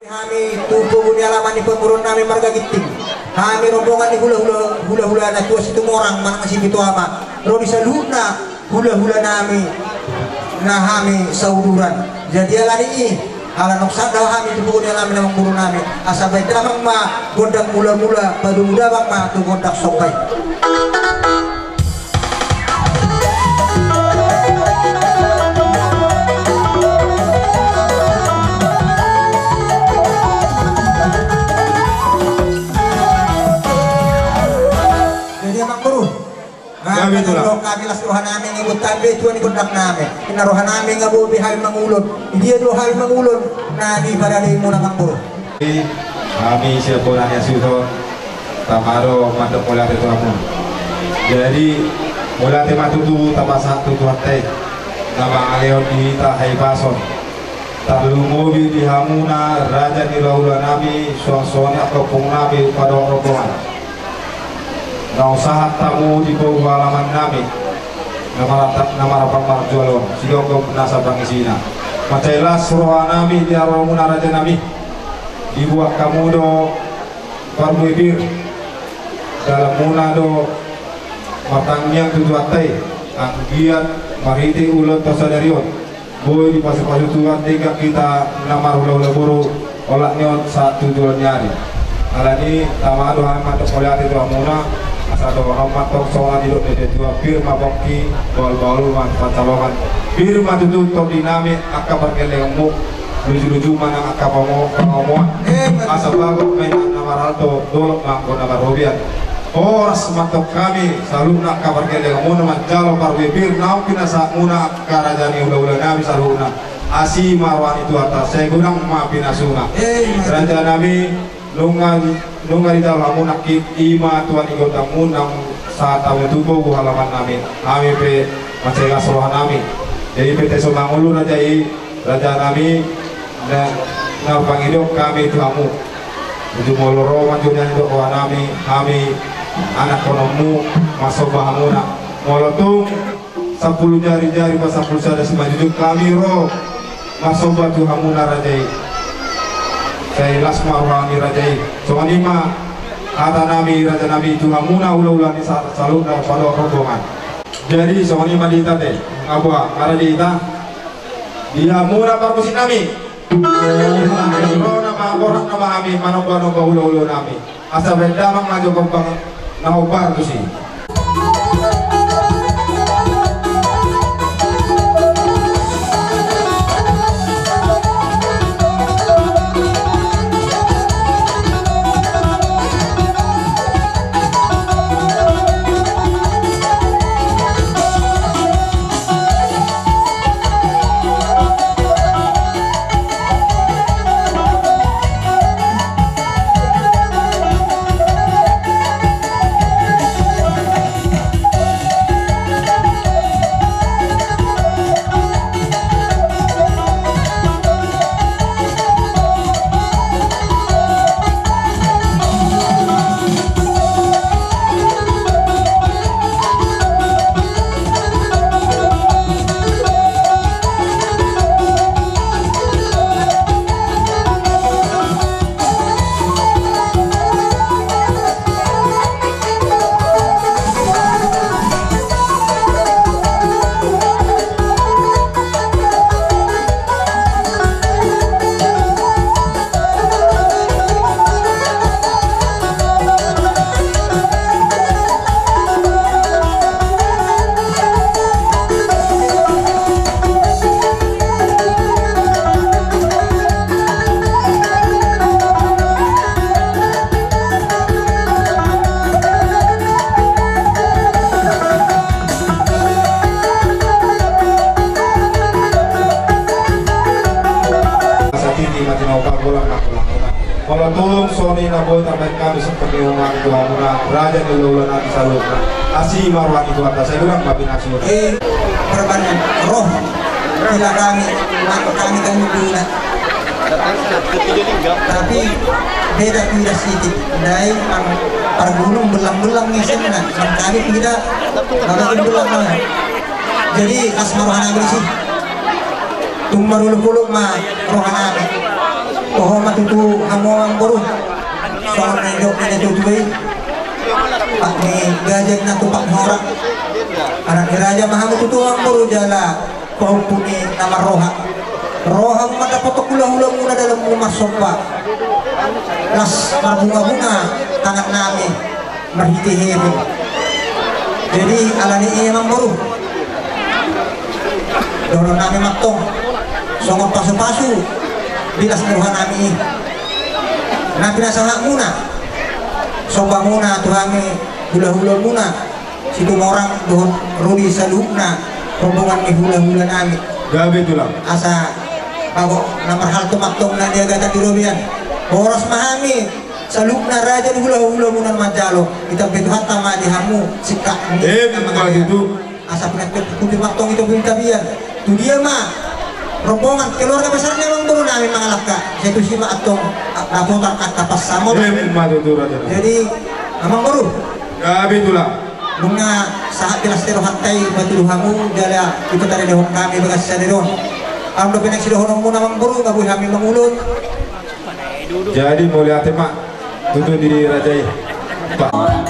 Kami tubuh di alaman di pemurun kami marga giting. Kami rombongan di hula-hula na tuas itu orang mana masih itu ama. Rodi saluna hula-hula nami na kami sauduran. Jadi ala ini ala noksa daw kami tubuh di alaman ng pemurun nami. Asabay damang ma gondang mula-mula padu muda bang ma tu gondak sopay. Kami las rohan namin ikut tabi tuan ikut dak namin inarohan namin ngabubi hal mangulon dia do hal mangulon na di barali mo na mangpuro kami siapun sudah tamaro mantap mulai itu kamu jadi mulai tema tutu tapasan tutu hati nama aleon di tahai bason talu mobil di hamuna raja di laula nami suasana kopong nabi pada rombongan nau sahat tamu di bawah halaman nami nama rapang marjualon sidong penasa bangisina macailah suruhan nami di aromuna raja nami dibuat kamu do parbuibir dalam muna do matangnya tujuatai anggiat mariti ulot tosadarion boy di pasir-pasir Tuhan tiga kita nama hula-hula buru olak nyon saat tujuan nyari alani tamado hamat oleh itu amuna asado Muhammad tok soal di dode dua firma bokki bol-bol man pacawaman firma tutu tok dinamik akabar kelengmu luju-luju mana akabamu ngomo asabago main nama ralto dolok mangko nama robian oras matok kami selalu nak kabar kelengmu nama jalo parwebir nau kina sakuna karajani ulah-ulah nabi saluna asi marwan itu atas saya gunang maafin asuna raja nabi lunga di dalam nakit ima tuan igotang munang saat tahun tubuh halaman namin kami pe macela sorohan nami jadi PT Somangulu raja nami na pangidok kami tuamu uju moloro majunya itu nami kami anak konomu masuk bahamuna molotung 10 jari-jari pas 10 sada semaju kami ro masuk batu hamuna rajai saya lasma ruangi rajai soal lima kata nabi raja nabi itu hamuna ulah-ulah di salun dan pada rombongan jadi soal lima di tadi abah karena di ita dia hamuna parmusin nami nama orang nama kami manoba-noba ulah-ulah nami asal berdamang maju kembang naobar tu sih kalau tolong Sony naboy tambahin kami seperti umat itu hamuna raja di laulan nanti salurna asi marwan itu atas saya bilang babi nasur perbanan roh bila kami bila tapi beda tidak sedikit dari pergunung belang-belang nih sana kami tidak belang jadi asma rohana sih tummarul kulub mah rohana oh matutu amo ang buru soal nendok na tutuloy pak ni gajah na tupak horak anak ni raja mahamu tutu ang buru jala paupuni nama roha roha mata potok hula-hula muna dalam rumah sopa las marbunga-bunga tangan nami marhiti-hiti jadi alani emang buru dorong nami matong songot pasu-pasu bilas Tuhan nami nanti nasaha muna soba muna Tuhami hula-hula muna situ orang dohon rodi salukna rombongan ni hula-hula nami gabe tulang asa bago namar hal tumatong na dia gata dirobian boros mahami salukna raja ni hula-hula muna majalo kita betuhat tama dihamu sikak itu asa pinat kundi matong itu pintabian tu dia mah rombongan keluarga besarnya memang baru nami mangalaka itu sih atong rapotan kata pas samot jadi memang baru gabe tulang bunga saat jelas teroh hantai batu hamu jala itu tadi dehong kami bekas saderon ando penek sidoh muna memang baru ngabuh kami mengulut jadi mulia tema tutu diri rajai Pak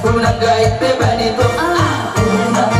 Unang gait te banito. Unang